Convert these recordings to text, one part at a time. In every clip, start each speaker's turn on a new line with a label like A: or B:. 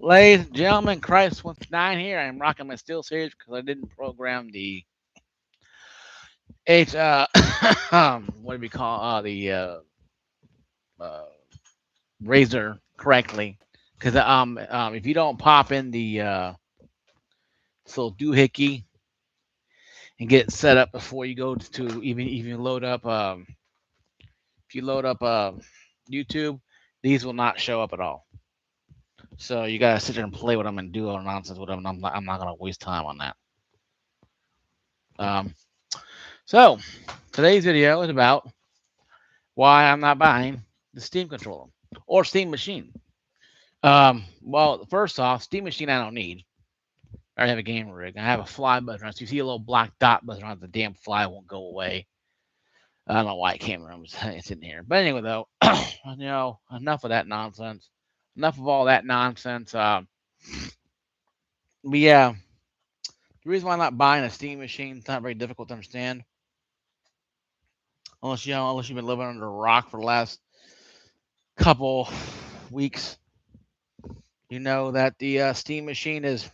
A: Ladies and gentlemen, Christ 19 here. I'm rocking my Steel Series because I didn't program the H what do we call uh razor correctly. Because if you don't pop in the this little doohickey and get it set up before you go to even load up if you load up YouTube, these will not show up at all. So you gotta sit there and play with them and do all nonsense with them. And I'm not gonna waste time on that. Um, so today's video is about why I'm not buying the Steam controller or Steam machine. Well, first off, Steam machine I don't need. I already have a game rig. I have a fly button. So you see a little black dot button on the damn fly won't go away. I don't know why it came around. It's in here. But anyway, though, enough of that nonsense. Enough of all that nonsense. But yeah, the reason why I'm not buying a Steam machine, it's not very difficult to understand. Unless you've been living under a rock for the last couple weeks, you know that the Steam machine is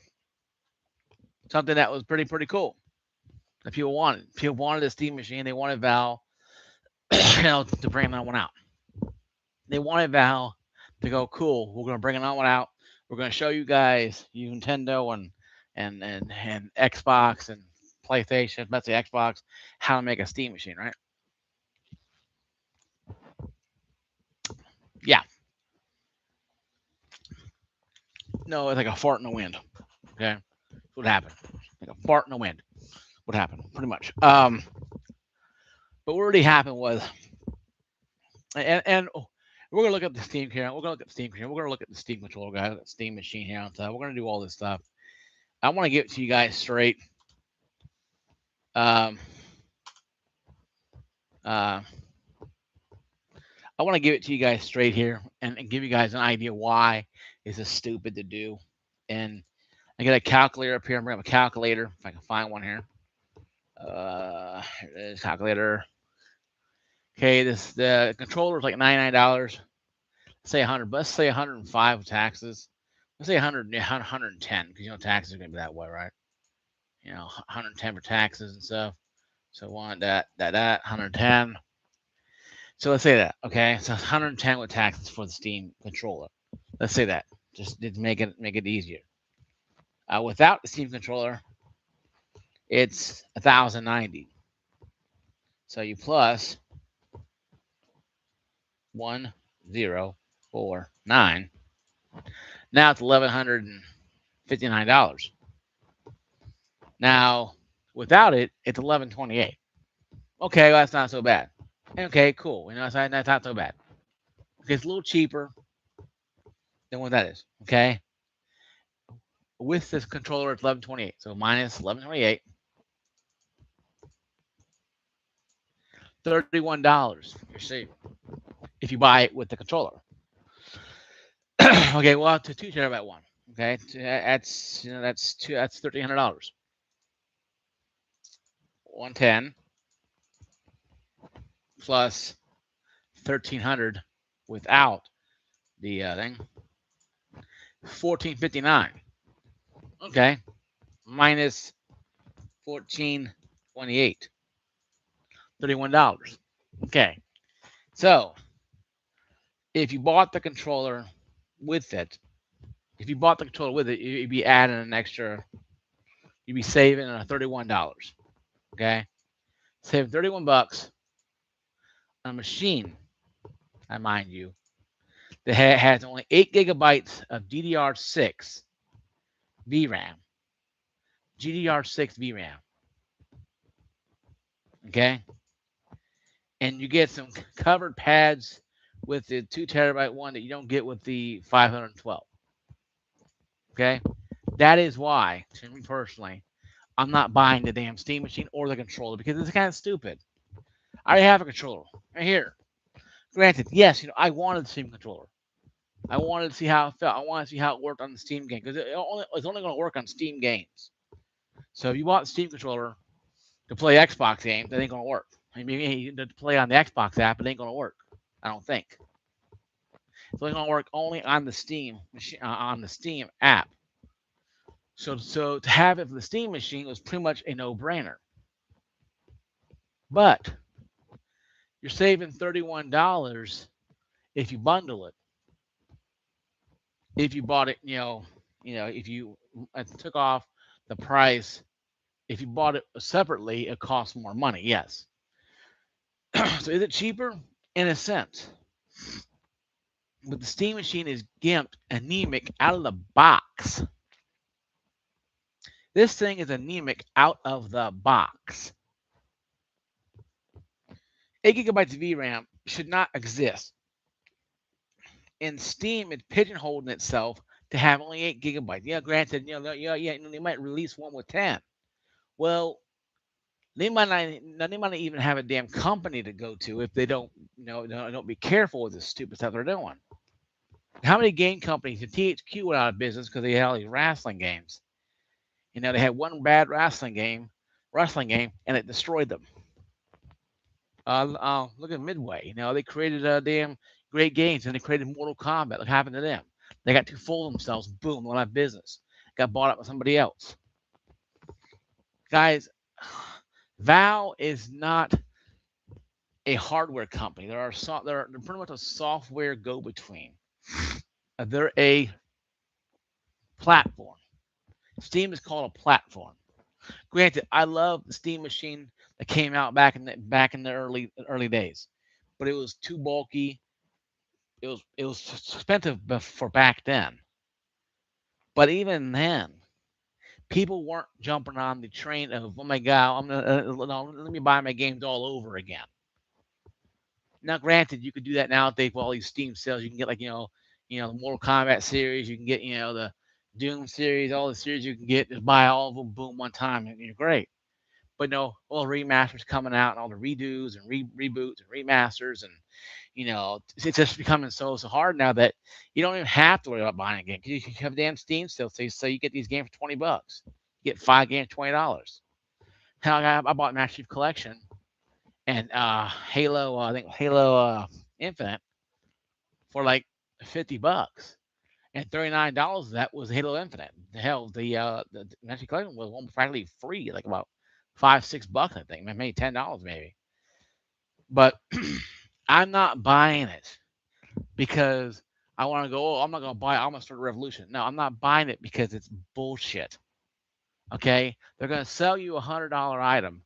A: something that was pretty cool that people wanted. People wanted a Steam machine. They wanted Valve, to bring that one out. They wanted Valve to go, cool. We're going to bring another one out. We're going to show you guys, you Nintendo and Xbox and PlayStation, especially Xbox, how to make a Steam machine, right? Yeah. No, it's like a fart in the wind. Okay, that's what happened. Like a fart in the wind. What happened? Pretty much. But what really happened was, and we're gonna look at the Steam here. We're gonna look at the Steam here. We're gonna look at the Steam controller guy, the Steam machine here on top. We're gonna do all this stuff. I want to give it to you guys straight. Um, uh, I want to give it to you guys straight here and give you guys an idea why is this stupid to do. And I got a calculator up here. I'm bringing up a calculator if I can find one here. Here it is, calculator. Okay, the controller is like $99. Say 100, but let's say 105 with taxes. Let's say 100, 110 because taxes are gonna be that way, right? 110 for taxes and stuff. So one that 110. So let's say that. Okay, so 110 with taxes for the Steam controller. Let's say that. Just to make it easier. Without the Steam controller, it's 1,090. So you plus 1049. Now it's $1,159. Now without it, it's 1128. Okay, well, that's not so bad. Okay, cool. That's not so bad. Okay, it's a little cheaper than what that is. Okay, with this controller, it's 1128. So minus 1128, $31. You're safe if you buy it with the controller. Okay, well, to 2 terabyte one. Okay, that's $1,300. 110 plus 1,300 without the thing. 1,459. Okay, minus 1,428. $31. Okay, so if you bought the controller with it, you'd be adding an extra. You'd be saving $31. Okay, saving $31 on a machine. I mind you, that has only 8 GB of DDR6 VRAM. GDR6 VRAM. Okay, and you get some covered pads with the 2 terabyte one that you don't get with the 512. Okay, that is why, to me personally, I'm not buying the damn Steam machine or the controller because it's kind of stupid. I already have a controller right here. Granted, yes, I wanted the Steam controller. I wanted to see how it felt. I wanted to see how it worked on the Steam game because it's only going to work on Steam games. So if you bought the Steam controller to play Xbox games, that ain't going to work. I mean, to play on the Xbox app, it ain't going to work. I don't think. It's only going to work only on the Steam machine, on the Steam app. So to have it for the Steam machine was pretty much a no-brainer. But you're saving $31 if you bundle it. If you bought it, if you took off the price, if you bought it separately, it costs more money. Yes. So is it cheaper? In a sense. But the Steam machine is gimped, anemic out of the box. This thing is anemic out of the box. 8 gigabytes of VRAM should not exist. In Steam, it's pigeonholed itself to have only 8 gigabytes. Yeah, granted, they might release one with 10. Well, they might not even have a damn company to go to if they don't be careful with this stupid stuff they're doing. How many game companies? The THQ went out of business because they had all these wrestling games. They had one bad wrestling game, and it destroyed them. Look at Midway. They created damn great games, and they created Mortal Kombat. What happened to them? They got too full of themselves. Boom, went out of business. Got bought up by somebody else. Guys, Valve is not a hardware company. They're pretty much a software go-between. They're a platform. Steam is called a platform. Granted, I love the Steam machine that came out back in the early days, but it was too bulky. It was expensive for back then. But even then, people weren't jumping on the train of, oh my god, let me buy my games all over again. Now, granted, you could do that nowadays with all these Steam sales. You can get the Mortal Kombat series. You can get the Doom series, all the series you can get. Just buy all of them, boom, one time, and you're great. But no, all the remasters coming out, and all the redos and reboots and remasters, and it's just becoming so hard now that you don't even have to worry about buying a game because you have damn Steam sale. So you get these games for $20. You get 5 games, $20. Hell, I bought Master Chief Collection and Halo. I think Halo Infinite for like $50, and $39 of that was Halo Infinite. Hell, the Master Chief Collection was one practically free, like about $5-6, I think, maybe $10 maybe. But I'm not buying it because I want to go, oh, I'm not going to buy it. I'm going to start a revolution. No, I'm not buying it because it's bullshit. Okay? They're going to sell you a $100 item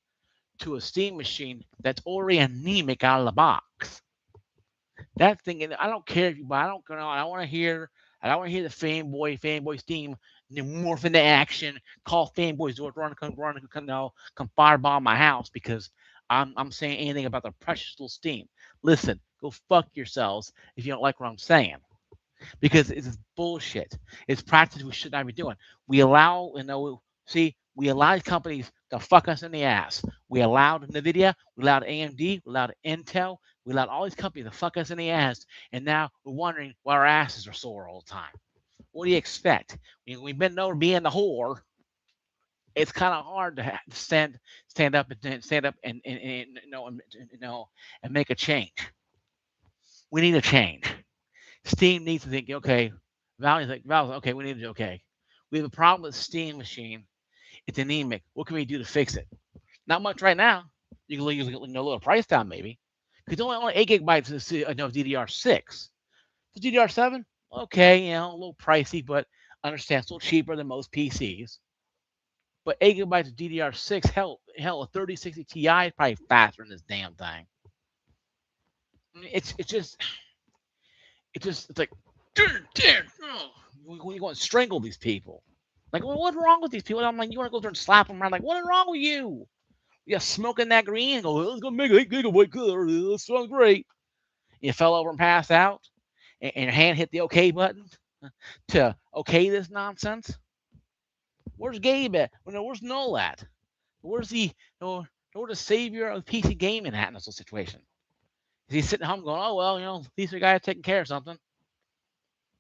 A: to a Steam machine that's already anemic out of the box. That thing, and I don't care if you buy. I don't want to hear. I don't want to hear the fanboy Steam morph into action. Call fanboys or come firebomb my house because I'm saying anything about the precious little Steam. Listen, go fuck yourselves if you don't like what I'm saying, because it's bullshit. It's practice we should not be doing. We allow we allowed companies to fuck us in the ass. We allowed NVIDIA, we allowed AMD, we allowed Intel, we allowed all these companies to fuck us in the ass, and now we're wondering why our asses are sore all the time. What do you expect? We've been known to be in the whore. It's kind of hard to stand up and make a change. We need a change. Steam needs to think, okay, Valve's okay, we need to okay. We have a problem with Steam machine. It's anemic. What can we do to fix it? Not much right now. You can use a little price down maybe. Because only 8 gigabytes of DDR6. The DDR7, okay, a little pricey, but understand still cheaper than most PCs. But 8 gigabytes of DDR6, hell, a 3060 Ti is probably faster than this damn thing. It's like, we're going to strangle these people. Like, well, what's wrong with these people? I'm like, you want to go there and slap them around? Like, what is wrong with you? You're smoking that green and go, let's go make 8 gigabyte good. That sounds great. You fell over and passed out, and your hand hit the OK button to okay this nonsense. Where's Gabe at? Where's Noel at? Where's the savior of PC gaming at in this situation? Is he sitting home going, oh well, these are guys taking care of something?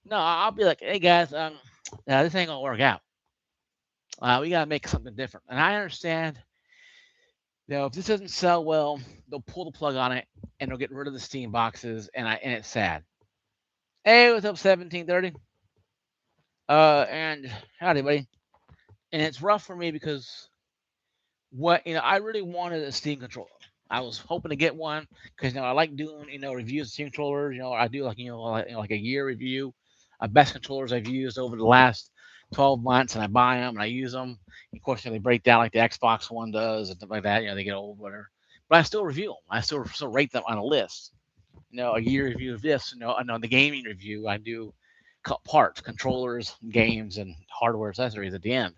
A: No, I'll be like, hey guys, this ain't gonna work out. We gotta make something different. And I understand, if this doesn't sell well, they'll pull the plug on it and they'll get rid of the Steam boxes. And it's sad. Hey, what's up, 1730? And howdy, buddy. And it's rough for me because I really wanted a Steam controller. I was hoping to get one because I like doing reviews of Steam controllers. I do like a year review of best controllers I've used over the last 12 months, and I buy them and I use them. Of course, they break down like the Xbox One does and stuff like that. They get old, whatever. But I still review them. I still rate them on a list. A year review of this. And on the gaming review, I do parts, controllers, games, and hardware accessories at the end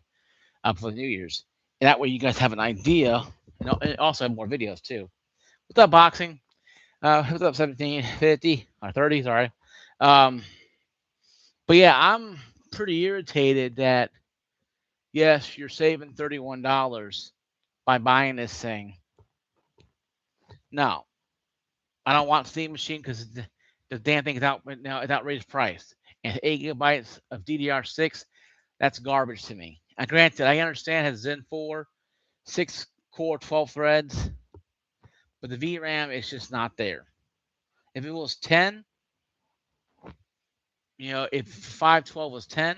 A: for the New Year's. And that way, you guys have an idea. And also have more videos too. What's up, boxing? What's up, 1750 or 30? Sorry. Um, but yeah, I'm pretty irritated that yes, you're saving $31 by buying this thing. No, I don't want Steam Machine because the damn thing is it's outrageous price. And 8 GB of DDR6, that's garbage to me. Granted, I understand it has Zen 4, 6 core, 12 threads, but the VRAM is just not there. If it was 10, if 512 was 10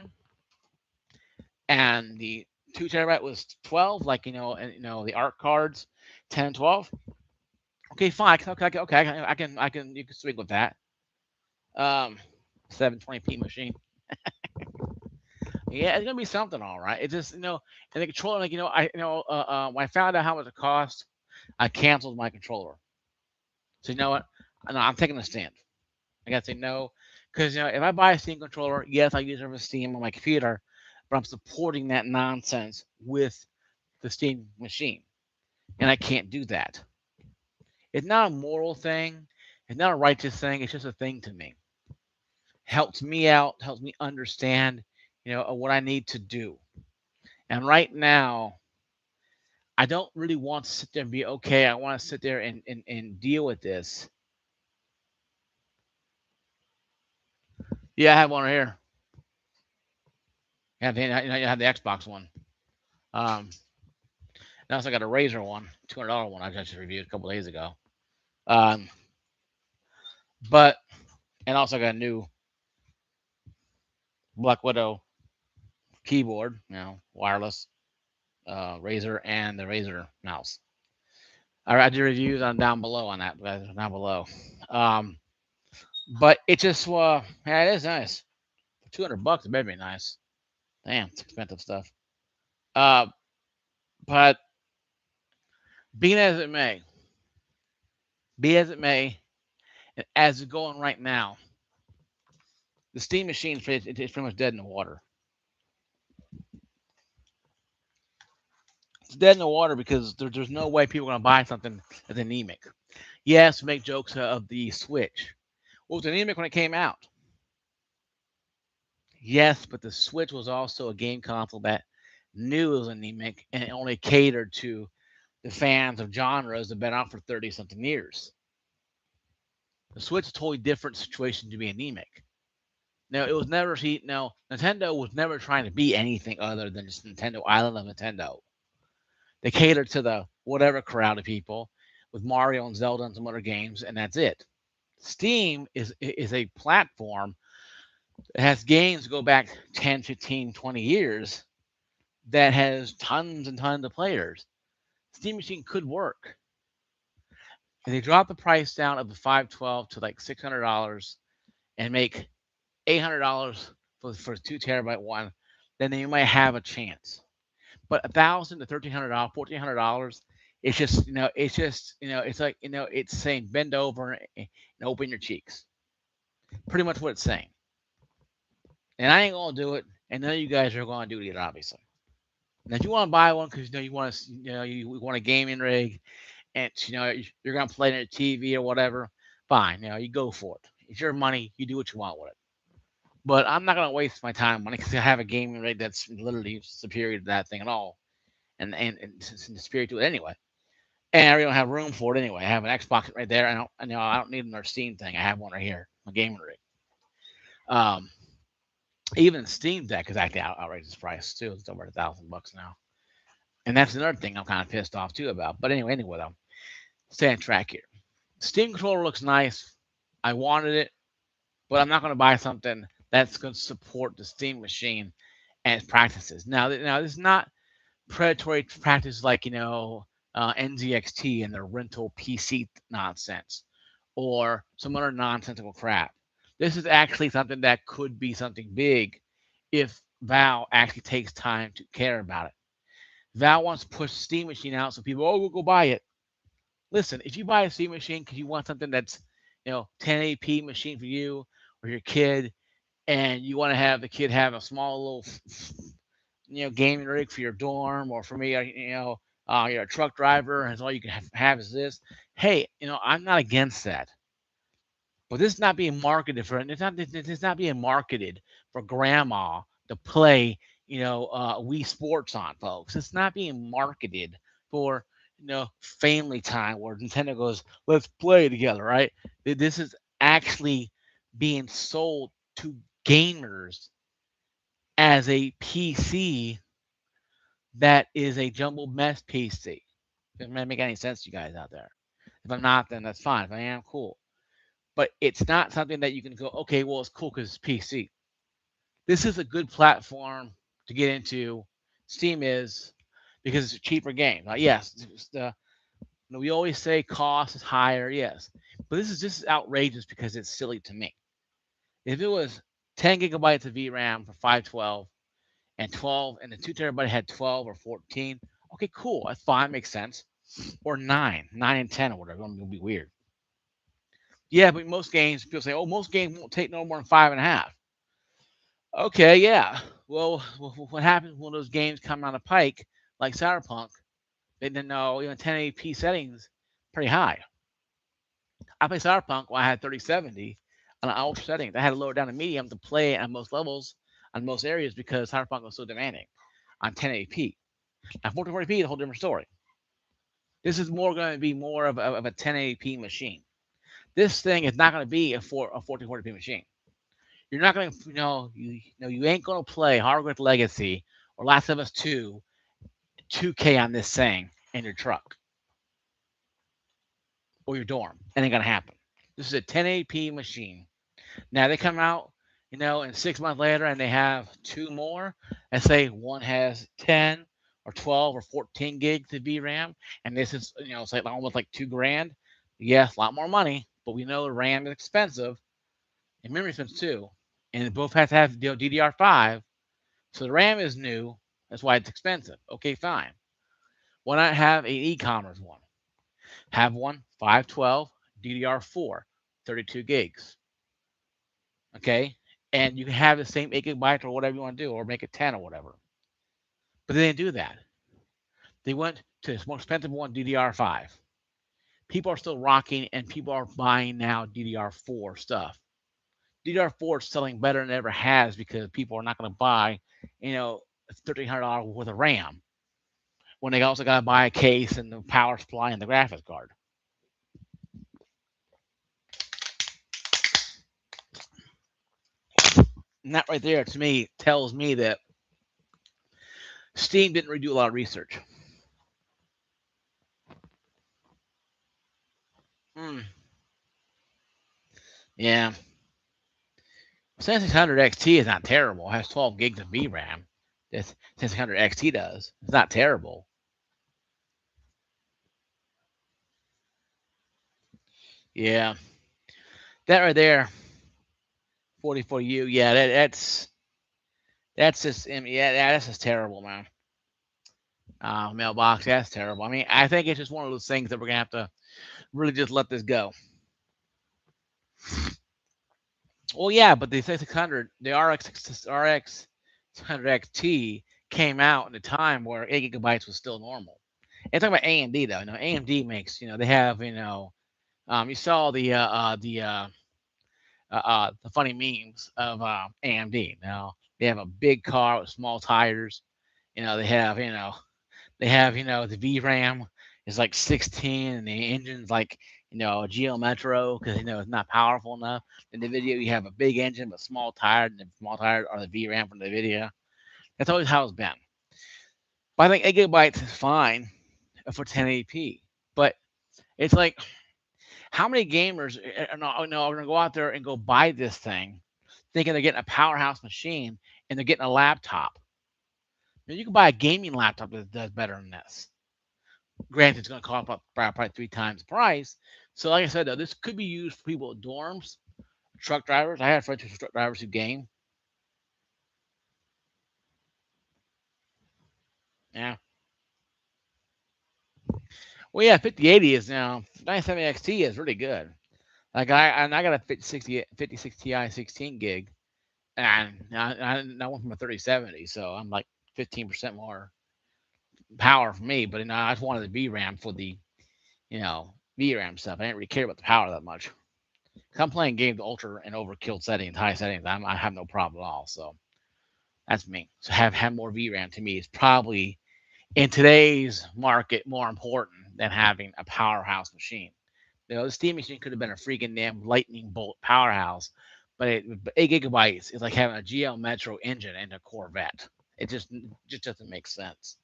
A: and the 2 TB was 12, like and the art cards 10 and 12, okay, fine. You can swing with that. 720p machine. Yeah, it's gonna be something, all right. It just and the controller, when I found out how much it cost, I canceled my controller. So you know what? No, I'm taking a stand. I gotta say no, because if I buy a Steam controller, yes, I use it for Steam on my computer, but I'm supporting that nonsense with the Steam machine, and I can't do that. It's not a moral thing. It's not a righteous thing. It's just a thing to me. Helps me out. Helps me understand, what I need to do. And right now, I don't really want to sit there and be okay. I want to sit there and deal with this. Yeah, I have one right here. You have the Xbox one. Um, I also got a Razer one, $200 one I just reviewed a couple days ago. Um, but and also got a new Black Widow keyboard, wireless, Razer, and the Razer mouse. I did reviews on down below on that, down below. Um, but it just yeah, it is nice. For $200, it better be nice. Damn, it's expensive stuff. Uh, but being as it may, be as it may, and as it's going right now, the Steam machine is pretty much dead in the water. It's dead in the water because there's no way people are going to buy something that's anemic. Yes, make jokes of the Switch. Well, it was anemic when it came out. Yes, but the Switch was also a game console that knew it was anemic and it only catered to the fans of genres that have been out for 30 something years. The Switch is a totally different situation to be anemic. Now, it was never, see, now, Nintendo was never trying to be anything other than just Nintendo Island of Nintendo. They cater to the whatever crowd of people with Mario and Zelda and some other games, and that's it. Steam is a platform that has games that go back 10, 15, 20 years that has tons and tons of players. Steam Machine could work. If they drop the price down of the 512 to like $600 and make $800 for a 2 TB one, then they might have a chance. But $1,000 to $1,300, $1,400, it's like it's saying bend over and open your cheeks. Pretty much what it's saying. And I ain't gonna do it, and none of you guys are gonna do it either, obviously. Now, if you want to buy one because you want to, you want a gaming rig, and you're gonna play it on your TV or whatever, fine. You go for it. It's your money. You do what you want with it. But I'm not gonna waste my time on it because I have a gaming rig that's literally superior to that thing at all, and superior to it anyway. And I really don't have room for it anyway. I have an Xbox right there. I don't need another Steam thing. I have one right here, a gaming rig. Um, even Steam Deck is actually outrageous price too. It's over $1,000 now. And that's another thing I'm kind of pissed off too about. But anyway, though, stay on track here. Steam controller looks nice. I wanted it. but I'm not going to buy something that's going to support the Steam machine as practices. Now this is not predatory practice like NZXT and their rental PC nonsense or some other nonsensical crap. This is actually something that could be something big if Valve actually takes time to care about it. Valve wants to push Steam Machine out so people, we'll go buy it. Listen, if you buy a Steam Machine because you want something that's 1080p machine for you or your kid, and you want to have the kid have a small little gaming rig for your dorm, or for me, you're a truck driver and all you can have is this. Hey, I'm not against that, but this is not being marketed for. It's not being marketed for grandma to play, Wii Sports on, folks. It's not being marketed for family time where Nintendo goes, let's play together, right? This is actually being sold to gamers as a PC that is a jumbled mess PC. Doesn't really make any sense to you guys out there. If I'm not, then that's fine. If I am, cool. But it's not something that you can go, okay, well, it's cool because it's PC. This is a good platform to get into. Steam is because it's a cheaper game. Yes, we always say cost is higher, yes, but this is just outrageous because it's silly to me. If it was 10 gigabytes of VRAM for 512 and 12, and the 2 terabyte had 12 or 14, okay, cool, that's fine, makes sense. Or 9 and 10 or whatever, it'll be weird. Yeah, but most games, people say, oh, most games won't take no more than 5.5. Okay, yeah. Well, what happens when those games come on the pike, like Cyberpunk? They didn't know, 1080p settings pretty high. I played Cyberpunk when I had 3070 on an ultra settings. I had to lower down to medium to play on most levels, on most areas, because Cyberpunk was so demanding on 1080p. Now 1440p is a whole different story. This is more going to be more of a 1080p machine. This thing is not going to be a 1440p machine. You're not going to, you ain't going to play Hogwarts Legacy or Last of Us 2 2K on this thing in your truck or your dorm. It ain't going to happen. This is a 1080p machine. Now they come out, and 6 months later, and they have two more, and say one has 10 or 12 or 14 gigs of VRAM, and this is, it's like almost like $2,000. Yes, a lot more money, but we know the RAM is expensive, and memory expensive too, and they both have to have DDR5, so the RAM is new. That's why it's expensive. Okay, fine. Why not have an e-commerce one? Have one 512 DDR4, 32 gigs. Okay, and you can have the same 8 gigabytes or whatever you want to do, or make it 10 or whatever. But they didn't do that. They went to this more expensive one, DDR5. People are still rocking, and people are buying now DDR4 stuff. DDR4 is selling better than it ever has because people are not going to buy, $1,300 worth of RAM when they also got to buy a case and the power supply and the graphics card. And that right there, to me, tells me that Steam didn't really do a lot of research. Yeah. 7600 XT is not terrible. It has 12 gigs of VRAM. This 7600 XT does. It's not terrible. Yeah. That right there, 44U. Yeah, that's just that's just terrible, man. Mailbox, that's terrible. I mean, I think it's just one of those things that we're gonna have to really just let this go. Well, yeah, but the 6600, the RX 600 XT came out at a time where 8 gigabytes was still normal. And talking about AMD though, AMD makes, they have, you saw the funny memes of AMD. Now they have a big car with small tires. They have, the VRAM is like 16, and the engine's like, a Geo Metro because it's not powerful enough. In the video, you have a big engine but small tires, and the small tires are the VRAM from the video. That's always how it's been. But I think 8 gigabytes is fine for 1080p. But it's like How many gamers are going to go out there and go buy this thing, thinking they're getting a powerhouse machine, and they're getting a laptop? You can buy a gaming laptop that does better than this. Granted, it's going to cost probably 3 times the price. So, like I said, though, this could be used for people at dorms, truck drivers. I had friends who truck drivers who game. Yeah. Well, yeah, 5080 is now 97 XT is really good. Like I got a 56 Ti 16 gig, and I went from a 3070, so I'm like 15% more power for me. But I just wanted the VRAM for the VRAM stuff. I didn't really care about the power that much. 'Cause I'm playing games ultra and overkill settings, high settings. I have no problem at all. So that's me. So have more VRAM to me is probably in today's market more important than having a powerhouse machine. The Steam machine could have been a freaking damn lightning bolt powerhouse, but 8 gigabytes is like having a GL Metro engine in a Corvette. It just doesn't make sense.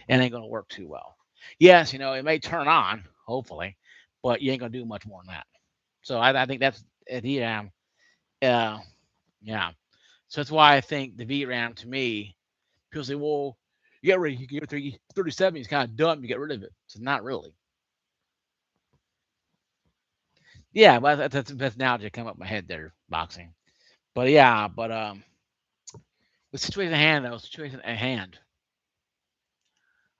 A: It ain't gonna work too well. Yes, it may turn on, hopefully, but you ain't gonna do much more than that. So I think that's VRAM. Uh, yeah. So that's why I think the VRAM to me, people say, well, you get rid of 37, it's kind of dumb, you get rid of it. So not really. Yeah, but that's the best analogy that come up in my head there, boxing. But yeah, but the situation at hand, though, situation at hand.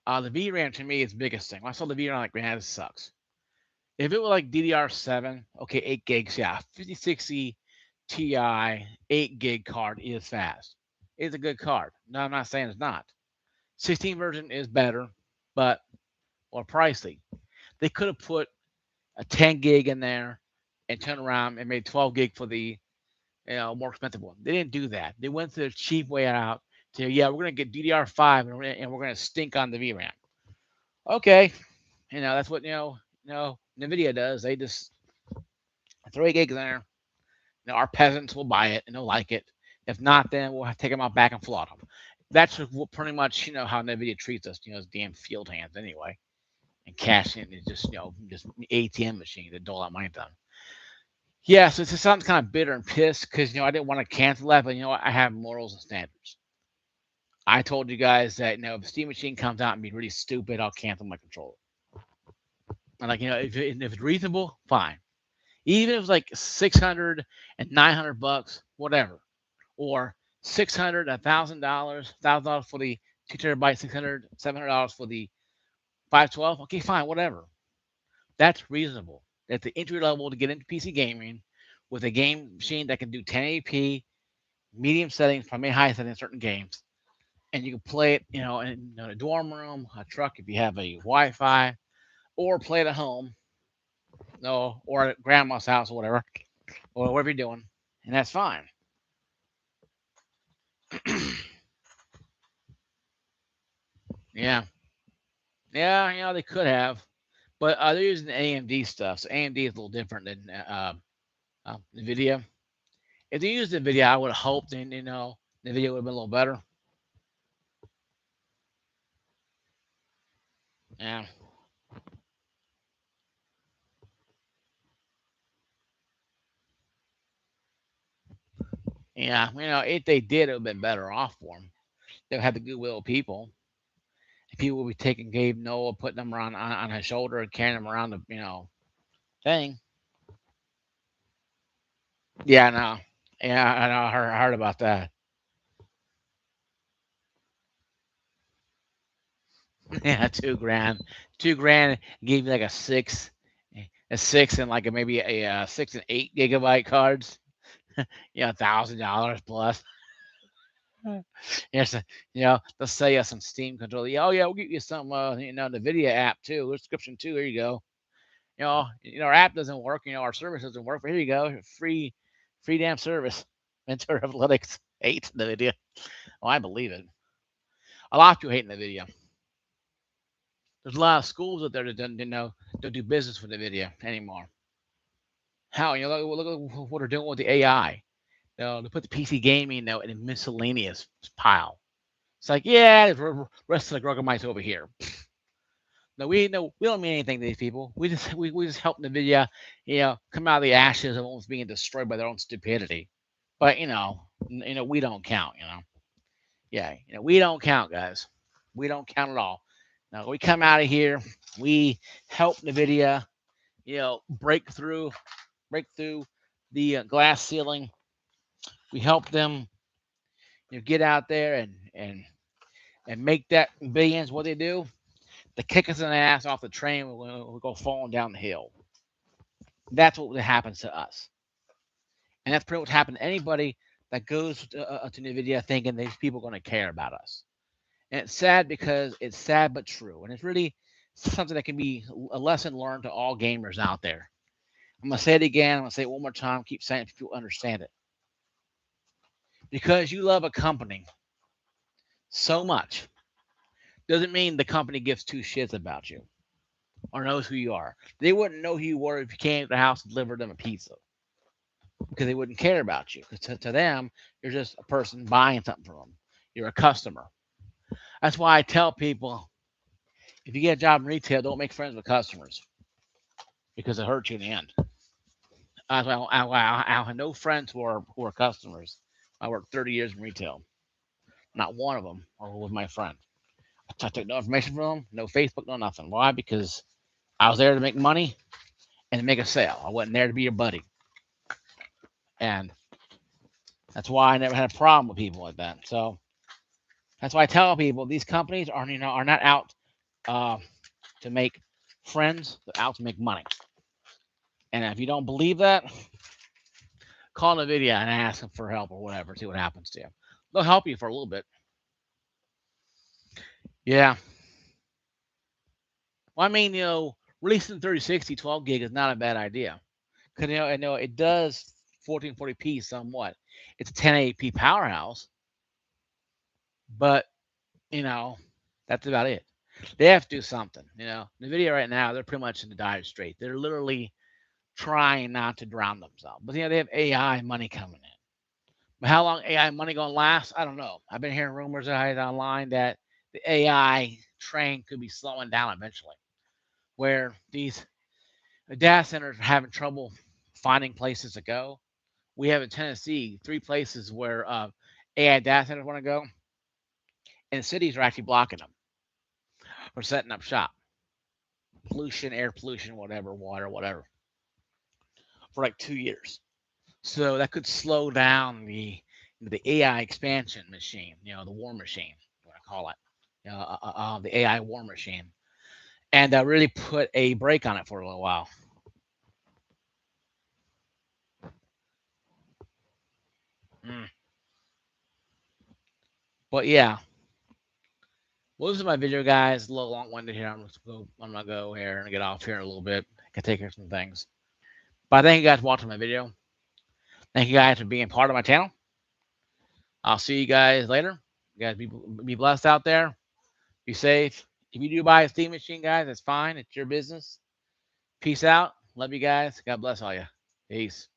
A: The VRAM to me is the biggest thing. When I saw the VRAM, like, man, this sucks. If it was like DDR7, okay, 8 gigs, yeah, 5060 Ti 8 gig card is fast. It's a good card. No, I'm not saying it's not. 16 version is better, but more pricey. They could have put a 10 gig in there and turned around and made 12 gig for the more expensive one. They didn't do that. They went the cheap way out to, yeah, we're going to get DDR5 and we're going to stink on the VRAM. Okay. That's what, NVIDIA does. They just throw 8 gigs in there. Our peasants will buy it and they'll like it. If not, then we'll have to take them out back and flood them. That's pretty much, how NVIDIA treats us, as damn field hands anyway. And cash in is just ATM machine that dole out money to them. Yeah, so it sounds kind of bitter and pissed because I didn't want to cancel that, but I have morals and standards. I told you guys that if the Steam machine comes out and be really stupid, I'll cancel my controller. And if it's reasonable, fine. Even if it's like 600 and 900 bucks, whatever, or $600, $1,000 for the 2 terabyte, 600, $700 for the 512. Okay, fine, whatever. That's reasonable. At the entry level to get into PC gaming with a game machine that can do 1080p, medium settings, probably high settings, certain games, and you can play it, in a dorm room, a truck if you have a Wi-Fi, or play it at home, or at grandma's house or whatever you're doing, and that's fine. Yeah, yeah, they could have, but they're using AMD stuff, so AMD is a little different than NVIDIA. If they used NVIDIA, I would have hoped, and NVIDIA would have been a little better. Yeah. Yeah, if they did, it would have been better off for them. They would have the goodwill of people. People would be taking Gabe Noah, putting them around on his shoulder and carrying him around the thing. Yeah, I know. Yeah, I know. I heard about that. Yeah, 2 grand. 2 grand gave you like a six and like maybe a 6 and 8 gigabyte cards. Yeah, $1,000 plus. Yes, they'll sell you some Steam controller. Yeah, oh yeah, we'll get you some the Nvidia app too, subscription too. There you go. Our app doesn't work. Our service doesn't work. But here you go, free damn service. Mentor Analytics hates Nvidia. Oh, I believe it. A lot of people hate Nvidia. There's a lot of schools out there that don't do business with Nvidia anymore. How look what they're doing with the AI. They put the PC gaming in a miscellaneous pile. It's like, yeah, the rest of the Grugamites over here. No, we don't mean anything to these people. We just help NVIDIA, come out of the ashes of almost being destroyed by their own stupidity. But we don't count. Yeah, we don't count, guys. We don't count at all. Now we come out of here, we help NVIDIA, break through the glass ceiling. We help them, get out there and make that billions. What they do, they kick us in the ass off the train. We'll go falling down the hill. That's what happens to us, and that's pretty much happened to anybody that goes to NVIDIA thinking these people are going to care about us. And it's sad because it's sad but true, and it's really something that can be a lesson learned to all gamers out there. I'm gonna say it again. I'm gonna say it one more time. Keep saying it if you understand it. Because you love a company so much doesn't mean the company gives two shits about you or knows who you are. They wouldn't know who you were if you came to the house and delivered them a pizza because they wouldn't care about you. Because to them, you're just a person buying something from them. You're a customer. That's why I tell people if you get a job in retail, don't make friends with customers because it hurts you in the end. I have no friends who are customers. I worked 30 years in retail. Not one of them was my friend. I took no information from them, no Facebook, no nothing. Why? Because I was there to make money and to make a sale. I wasn't there to be your buddy. And that's why I never had a problem with people like that. So that's why I tell people these companies are not out uh, to make friends. They're out to make money. And if you don't believe that, call NVIDIA and ask them for help or whatever. See what happens to you. They'll help you for a little bit. Yeah. Well, I mean, releasing 3060 12 gig is not a bad idea. Because, I know it does 1440p somewhat. It's a 1080p powerhouse, but, you know, that's about it. They have to do something. NVIDIA right now, they're pretty much in the dire straight. They're literally trying not to drown themselves. But, they have AI money coming in. But how long AI money going to last? I don't know. I've been hearing rumors online that the AI train could be slowing down eventually, where these data centers are having trouble finding places to go. We have in Tennessee 3 places where AI data centers want to go, and cities are actually blocking them for setting up shop. Pollution, air pollution, whatever, water, whatever, for like 2 years. So that could slow down the AI expansion machine, the war machine, what I call it, the AI war machine, and really put a break on it for a little while. Mm. But yeah, well, this is my video, guys. A little long-winded here. I'm gonna go here and get off here in a little bit. I can take care of some things. But thank you guys for watching my video. Thank you guys for being part of my channel. I'll see you guys later. You guys be blessed out there. Be safe. If you do buy a Steam machine, guys, that's fine. It's your business. Peace out. Love you guys. God bless all you. Peace.